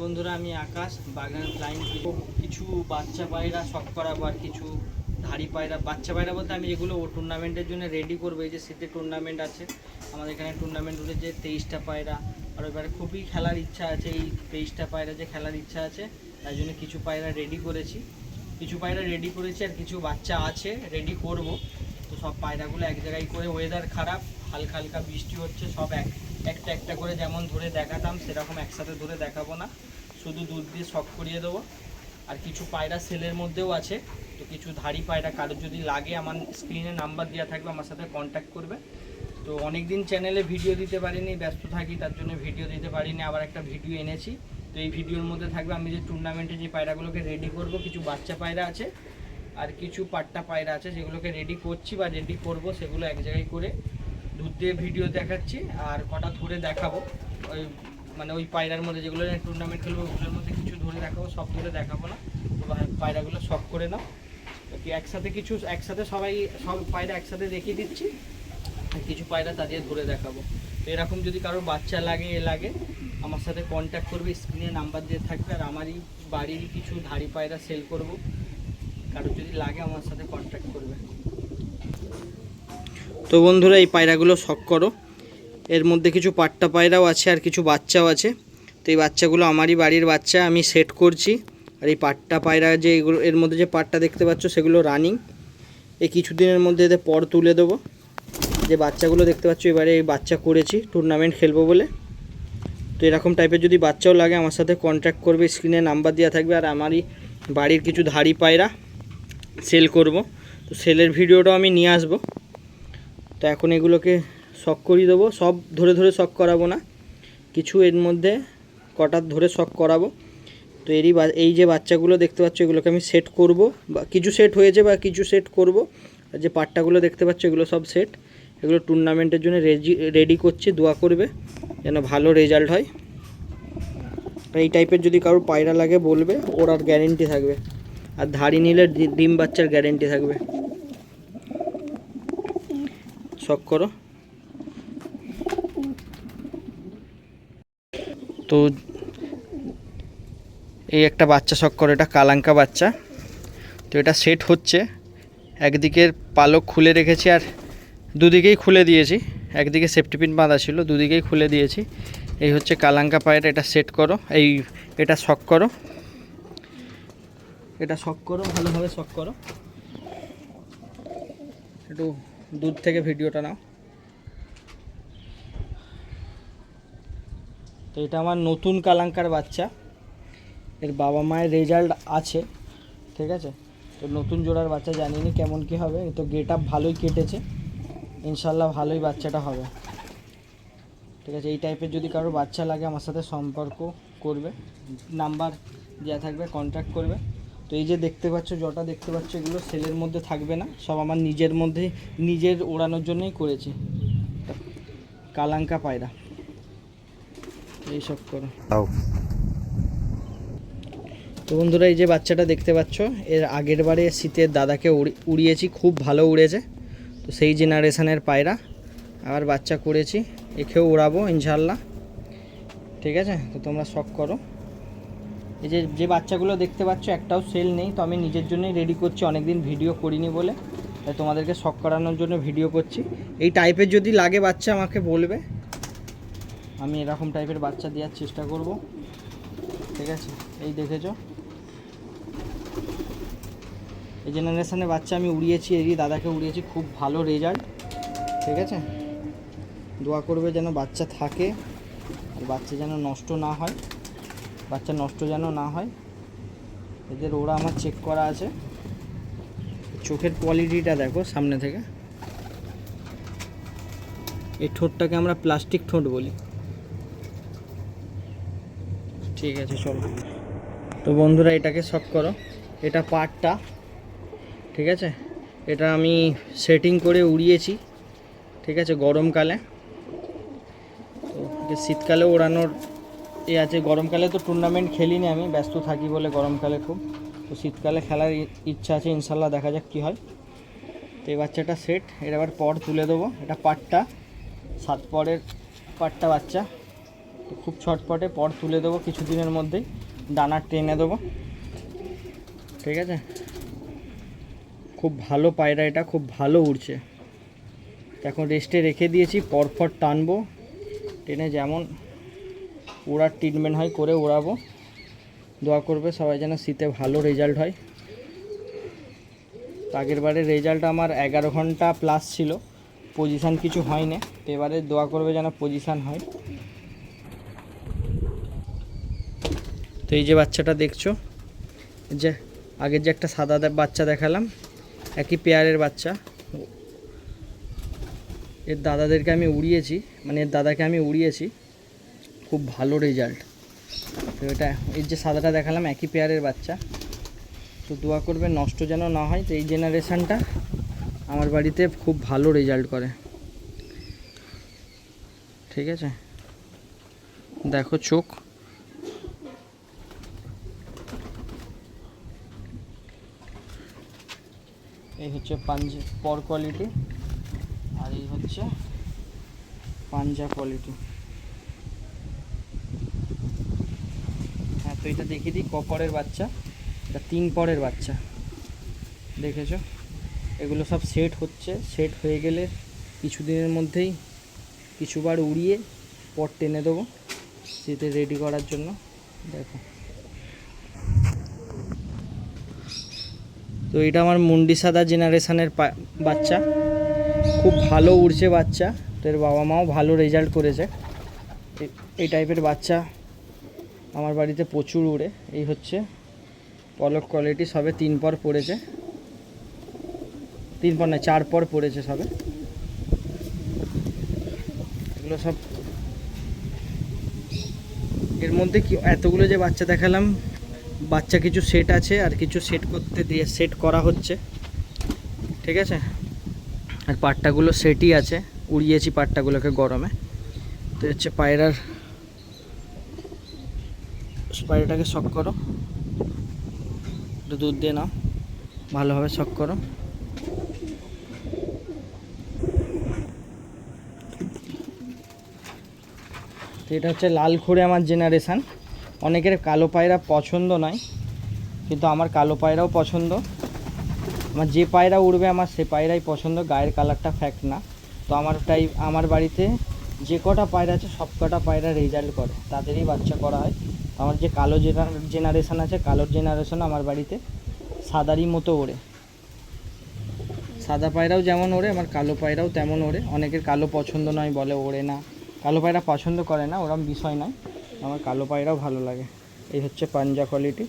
বন্ধুরা, আমি আকাশ বাগান ফ্লাইং কিছু বাচ্চা পায়রা শখ করাবো আর কিছু ধাড়ি পায়রা। বাচ্চা পায়রা বলতে আমি যেগুলো টুর্নামেন্টের জন্য রেডি করবো। এই যে শীতে টুর্নামেন্ট আছে আমাদের এখানে, টুর্নামেন্ট উঠেছে 23টা পায়রা। আর এবারে খুবই খেলার ইচ্ছা আছে, এই 23টা পায়রা যে খেলার ইচ্ছা আছে, তাই জন্য কিছু পায়রা রেডি করেছি। আর কিছু বাচ্চা আছে রেডি করব। তো সব পায়রাগুলো এক জায়গায় করে, ওয়েদার খারাপ, হালকা হালকা বৃষ্টি হচ্ছে, সব একটা একটা করে যেমন ধরে দেখাতাম সেরকম একসাথে ধরে দেখাবো না, শুধু দুধ দিয়ে শখ করিয়ে দেবো। আর কিছু পায়রা সেলের মধ্যেও আছে, তো কিছু ধাড়ি পায়রা কারোর যদি লাগে আমার স্ক্রিনে নাম্বার দেওয়া থাকবে, আমার সাথে কন্ট্যাক্ট করবে। তো অনেক দিন চ্যানেলে ভিডিও দিতে পারিনি, ব্যস্ত থাকি, তার জন্য ভিডিও দিতে পারিনি। আবার একটা ভিডিও এনেছি, তো এই ভিডিওর মধ্যে থাকবে আমি যে টুর্নামেন্টে যে পায়রাগুলোকে রেডি করব। কিছু বাচ্চা পায়রা আছে আর কিছু পাট্টা পায়রা আছে যেগুলোকে রেডি করছি বা রেডি করব, সেগুলো এক জায়গায় করে দুধ দিয়ে ভিডিও দেখাচ্ছি। আর কটা ধরে দেখাবো, ওই মানে ওই পায়রার মধ্যে যেগুলো টুর্নামেন্ট খেলবো ওগুলোর মধ্যে কিছু ধরে দেখাবো, সব ধরে দেখাবো না। তো পায়রাগুলো শখ করে নাও। তো একসাথে সব পায়রা একসাথে দেখিয়ে দিচ্ছি, আর কিছু পায়রা তাদের ধরে দেখাবো। তো এরকম যদি কারোর বাচ্চা লাগে আমার সাথে কন্ট্যাক্ট করবে, স্ক্রিনে নাম্বার দিয়ে থাকবে। আর আমারই বাড়ির কিছু ধাড়ি পায়রা সেল করব, কারোর যদি লাগে আমার সাথে কন্ট্যাক্ট করবে। তো বন্ধুরা, এই পায়রাগুলো শখ করো। এর মধ্যে কিছু পাট্টা পায়রাও আছে আর কিছু বাচ্চাও আছে। তো এই বাচ্চাগুলো আমারই বাড়ির বাচ্চা, আমি সেট করছি। আর এই পাট্টা পায়রা যে এগুলো, এর মধ্যে যে পাটটা দেখতে পাচ্ছ সেগুলো রানিং। এই কিছুদিনের মধ্যে এদের পর তুলে দেবো। যে বাচ্চাগুলো দেখতে পাচ্ছ এবারে এই বাচ্চা করেছি টুর্নামেন্ট খেলবো বলে। তো এরকম টাইপের যদি বাচ্চাও লাগে আমার সাথে কন্ট্যাক্ট করবে, স্ক্রিনে নাম্বার দেওয়া থাকবে। আর আমারই বাড়ির কিছু ধাড়ি পায়রা সেল করব, তো সেলের ভিডিওটাও আমি নিয়ে আসবো। তো এখন এগুলোকে শখ করিয়ে দেবো, সব ধরে ধরে শখ করাবো না, কিছু এর মধ্যে কটা ধরে শখ করাবো। তো এই যে বাচ্চাগুলো দেখতে পাচ্ছ এগুলোকে আমি সেট করব, বা কিছু সেট হয়েছে বা কিছু সেট করব। আর যে পাট্টাগুলো দেখতে পাচ্ছ এগুলো সব সেট, এগুলো টুর্নামেন্টের জন্য রেডি করছি। দোয়া করবে যেন ভালো রেজাল্ট হয়। এই টাইপের যদি কারোর পায়রা লাগে বলবে, ওর আর গ্যারেন্টি থাকবে। আর ধাড়ি নিলে ডিম বাচ্চার গ্যারেন্টি থাকবে। শখ করো। তো এই একটা বাচ্চা শখ করো, এটা কালাঙ্কা বাচ্চা। তো এটা সেট হচ্ছে, একদিকের পালক খুলে রেখেছি আর দুদিকেই খুলে দিয়েছি। একদিকে সেফটি পিন বাঁধা ছিল, দুদিকেই খুলে দিয়েছি। এই হচ্ছে কালাঙ্কা পায়রা, এটা সেট করো। এটা শখ করো, ভালোভাবে শখ করো। একটু দূর থেকে ভিডিওটা নাও। তো এটা আমার নতুন কালাঙ্কার বাচ্চা, এর বাবা মায়ের রেজাল্ট আছে, ঠিক আছে। তো নতুন জোড়ার বাচ্চা, জানিনি কেমন কি হবে। তো গেট আপ ভালোই কেটেছে, ইনশাল্লাহ ভালোই বাচ্চাটা হবে, ঠিক আছে। এই টাইপের যদি কারোর বাচ্চা লাগে আমার সাথে সম্পর্ক করবে, নাম্বার দেওয়া থাকবে, কন্ট্যাক্ট করবে। তো এই যে দেখতে পাচ্ছ, জটা দেখতে পাচ্ছ, এগুলো সেলের মধ্যে থাকবে না, সব আমার নিজের ওড়ানোর জন্যই করেছি। কালাঙ্কা পায়রা এইসব করো। তো বন্ধুরা, এই যে বাচ্চাটা দেখতে পাচ্ছ, এর আগের বারে শীতের দাদাকে উড়িয়েছি, খুব ভালো উড়েছে। তো সেই জেনারেশনের পায়রা আবার বাচ্চা করেছি, একেও উড়াবো ইনশাল্লাহ, ঠিক আছে। তো তোমরা শখ করো। এই যে বাচ্চাগুলো দেখতে পাচ্ছ একটাও সেল নেই, তো আমি নিজের জন্যই রেডি করছি, অনেকদিন ভিডিও করিনি বলে, তাই তোমাদেরকে শখ করানোর জন্য ভিডিও করছি। এই টাইপের যদি লাগে বাচ্চা আমাকে বলবে, আমি এরকম টাইপের বাচ্চা দেওয়ার চেষ্টা করব, ঠিক আছে। এই দেখেছো, এই জেনারেশনের বাচ্চা আমি উড়িয়েছি, এরই দাদাকে উড়িয়েছি, খুব ভালো রেজাল্ট, ঠিক আছে। দোয়া করবে যেন বাচ্চা থাকে, আর বাচ্চা যেন নষ্ট না হয়, এদের ওরা আমার চেক করা আছে। চোখের কোয়ালিটিটা দেখো সামনে থেকে, এই ঠোঁটটাকে আমরা প্লাস্টিক ঠোঁট বলি, ঠিক আছে। চলো, তো বন্ধুরা এটাকে শখ করো। এটা পাটটা, ঠিক আছে। এটা আমি সেটিং করে উড়িয়েছি, ঠিক আছে, গরমকালে। তো শীতকালে ওড়ানোর আছে, গরমকালে তো টুর্নামেন্ট খেলিনি আমি, ব্যস্ত থাকি বলে গরমকালে খুব। তো শীতকালে খেলার ইচ্ছা আছে, ইনশাল্লাহ দেখা যাক কী হয়। তো এই বাচ্চাটা সেট, এর আবার পর তুলে দেবো। এটা পাটটা, 7 পরের পাটটা বাচ্চা, খুব ছটপটে, পর তুলে দেবো কিছুদিনের মধ্যেই, ডানা টেনে দেবো। ঠিক আছে, খুব ভালো পায়রা, এটা খুব ভালো উড়ছে। এখন রেস্টে রেখে দিয়েছি, পরপর টানবো, টেনে যেমন ওড়ার ট্রিটমেন্ট হয় করে ওড়াবো। দোয়া করবে সবাই যেন শীতে ভালো রেজাল্ট হয়। আগের বারের রেজাল্ট আমার 11 ঘন্টা প্লাস ছিল, পজিশান কিছু হয় না। এবারে দোয়া করবে যেন পজিশান হয়। তো এই যে বাচ্চাটা দেখছো, যে আগের যে একটা সাদা বাচ্চা দেখালাম, একই পেয়ারের বাচ্চা। এর দাদাদেরকে আমি উড়িয়েছি, মানে এর দাদাকে আমি উড়িয়েছি, খুব ভালো রেজাল্ট। তো এটা এর যে সাদাটা দেখালাম একই পেয়ারের বাচ্চা। তো দোয়া করবে নষ্ট যেন না হয়। তো এই জেনারেশানটা আমার বাড়িতে খুব ভালো রেজাল্ট করে। ঠিক আছে, দেখো চোখ, এই হচ্ছে পর কোয়ালিটি, আর এই হচ্ছে পাঞ্জা কোয়ালিটি। হ্যাঁ, তো এটা দেখিয়ে দিই কপরের বাচ্চা, এটা 3 পরের বাচ্চা। দেখেছো, এগুলো সব সেট হচ্ছে, সেট হয়ে গেলে কিছুদিনের মধ্যেই কিছুবার উড়িয়ে পর টেনে দেবো শীতে রেডি করার জন্য। দেখো, তো এটা আমার মুন্ডি সাদা জেনারেশানের বাচ্চা, খুব ভালো উড়ছে বাচ্চা। তো এর বাবা মাও ভালো রেজাল্ট করেছে। এই টাইপের বাচ্চা আমার বাড়িতে প্রচুর উড়ে। এই হচ্ছে পলক কোয়ালিটি, সবে 3 পর পড়েছে, 3 পর না 4 পর পড়েছে সবে। এগুলো সব, এর মধ্যে কি এতগুলো যে বাচ্চা দেখালাম, বাচ্চা কিছু সেট আছে আর কিছু সেট করতে দিয়ে সেট করা হচ্ছে। ঠিক আছে, আর পাট্টাগুলো সেটই আছে, উড়িয়েছি পাট্টাগুলোকে গরমে। তো হচ্ছে পায়রাটাকে শক করো, একটু দুধ দিয়ে নাও, ভালোভাবে শক করো। তো এটা হচ্ছে লাল খুঁড়ে আমার জেনারেশান। অনেকের কালো পায়রা পছন্দ নয়, কিন্তু আমার কালো পায়রাও পছন্দ। আমার যে পায়রা উড়বে আমার সে পায়রাই পছন্দ, গায়ের কালারটা ফ্যাক্ট না। তো আমার বাড়িতে যে কটা পায়রা আছে সব কটা পায়রা রেজাল্ট করে, তাদেরই বাচ্চা করা হয়। আমার যে কালো জেনারেশান আছে, কালোর জেনারেশন আমার বাড়িতে সাদারই মতো ওড়ে। সাদা পায়রাও যেমন ওড়ে, আমার কালো পায়রাও তেমন ওড়ে। অনেকের কালো পছন্দ নয়, বলে ওড়ে না, কালো পায়রা পছন্দ করে না, ওরম বিষয় নয়। আমার কালো পায়রাও ভালো লাগে। এই হচ্ছে পাঞ্জা কোয়ালিটি।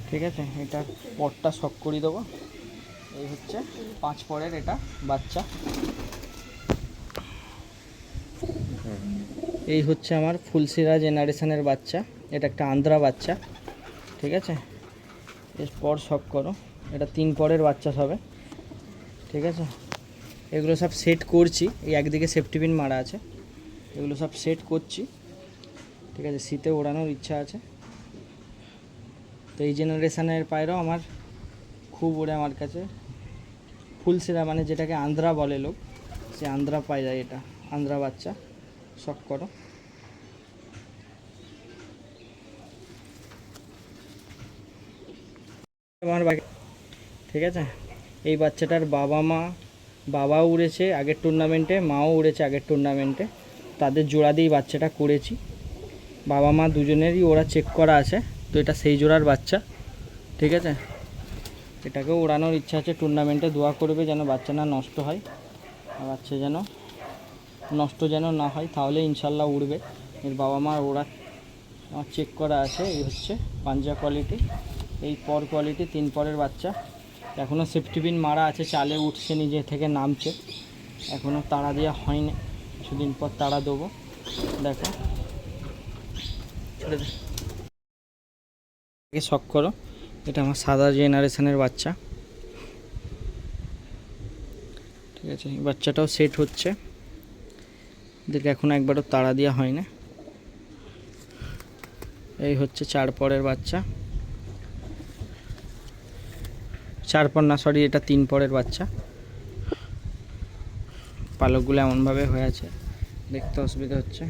ঠিক আছে, এটা পরটা শক করে দেবো। এই হচ্ছে 5 পরের এটা বাচ্চা। এই হচ্ছে আমার ফুলসিরা জেনারেশনের বাচ্চা, এটা একটা আন্ধ্রা বাচ্চা। ঠিক আছে, এর পর শক করো, এটা 3 পরের বাচ্চা সবে। ঠিক আছে, এগুলো সব সেট করছি, এই একদিকে সেফটি পিন মারা আছে, এগুলো সব সেট করছি। ঠিক আছে, শীতে ওড়ানোর ইচ্ছা আছে। তো এই জেনারেশানের পায়রাও আমার খুব ওড়ে আমার কাছে। ফুলসিরা মানে যেটাকে আন্ধ্রা বলে লোক, সে আন্ধ্রা পায়রা, এটা আন্ধ্রা বাচ্চা। শক করো, আমার বাকি। ঠিক আছে, এই বাচ্চাটার বাবাও উড়েছে আগের টুর্নামেন্টে, মাও উড়েছে আগের টুর্নামেন্টে। তাদের জোড়া দিয়েই বাচ্চাটা করেছি। বাবা মা দুজনেরই ওরা চেক করা আছে। তো এটা সেই জোড়ার বাচ্চা। ঠিক আছে, এটাকেও ওড়ানোর ইচ্ছা আছে টুর্নামেন্টে। দোয়া করবে যেন বাচ্চা না নষ্ট হয়, আর বাচ্চা যেন নষ্ট না হয়, তাহলে ইনশাল্লাহ উড়বে। এর বাবা মার ওরা আমার চেক করা আছে। এই হচ্ছে পাঞ্জা কোয়ালিটি, এই পর কোয়ালিটি 3 পরের বাচ্চা। এখনও সেফটি পিন মারা আছে, চালে উঠছে, নিজে থেকে নামছে, এখনও তাড়া দেওয়া হয়নি, কিছুদিন পর তাড়া দেবো। দেখো, ছেড়ে দে, শক করো, এটা আমার সাদা জেনারেশনের বাচ্চা। ঠিক আছে, এই বাচ্চাটাও সেট হচ্ছে, দেখে এখন একবারও তাড়া দেওয়া হয় না। এই হচ্ছে 4 পরের বাচ্চা, 4 পর না, সরি, এটা 3 পরের বাচ্চা। পালকগুলো এমনভাবে হয়ে আছে, দেখতে অসুবিধা হচ্ছে।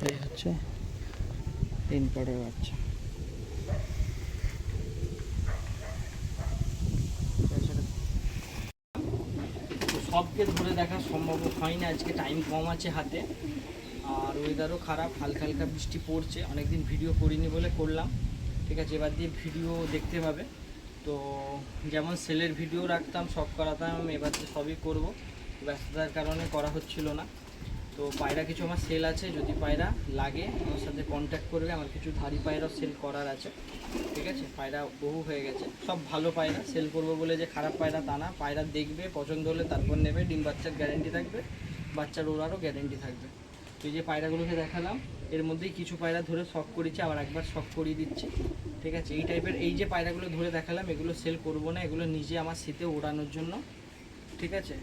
এই হচ্ছে 3 পরের বাচ্চা। সবকে ধরে দেখা সম্ভব হয়নি, আজকে টাইম কম আছে হাতে, আর ওয়েদারও খারাপ, হালকা হালকা বৃষ্টি পড়ছে। অনেকদিন ভিডিও করিনি বলে করলাম, ঠিক আছে। এবার দিয়ে ভিডিও দেখতে পাবে। তো যেমন সেলের ভিডিও রাখতাম, সব করাতাম, এবার তো সবই করব, ব্যস্ততার কারণে করা হচ্ছিল না। তো পায়রা কিছু আমার সেল আছে, যদি পায়রা লাগে আমার সাথে কন্ট্যাক্ট করবে। আমার কিছু ধাড়ি পায়রাও সেল করার আছে, ঠিক আছে। পায়রা বহু হয়ে গেছে, সব ভালো পায়রা। সেল করবো বলে যে খারাপ পায়রা তা না, পায়রা দেখবে, পছন্দ হলে তারপর নেবে। ডিম বাচ্চার গ্যারেন্টি থাকবে, বাচ্চার ওড়ারও গ্যারেন্টি থাকবে। তো এই যে পায়রাগুলোকে দেখালাম, এর মধ্যেই কিছু পায়রা ধরে শখ করেছি, আবার একবার শখ করিয়ে দিচ্ছি, ঠিক আছে। এই টাইপের এই যে পায়রাগুলো ধরে দেখালাম, এগুলো সেল করব না, এগুলো নিজে আমার শীতে ওড়ানোর জন্য, ঠিক আছে,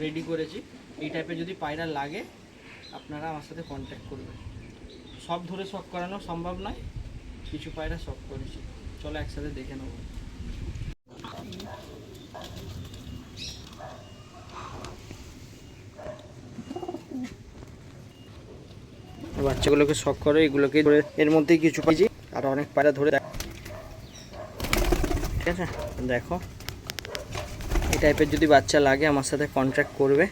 রেডি করেছি। এই টাইপের যদি পায়রা লাগে আপনারা আমার সাথে কন্ট্যাক্ট করবেন। সব ধরে শখ করানো সম্ভব নয়, কিছু পায়রা শখ করেছি। চলো একসাথে দেখে নেব। বাচ্চাগুলোকে শখ করে, এগুলোকে ধরে, এর মধ্যেই কিছু পাইছি, আর অনেক পায়রা ধরে, ঠিক আছে। দেখো এই টাইপের যদি বাচ্চা লাগে আমার সাথে কন্ট্যাক্ট করবে,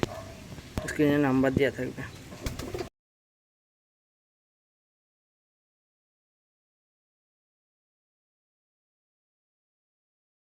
স্ক্রিনে নাম্বার দেওয়া থাকবে।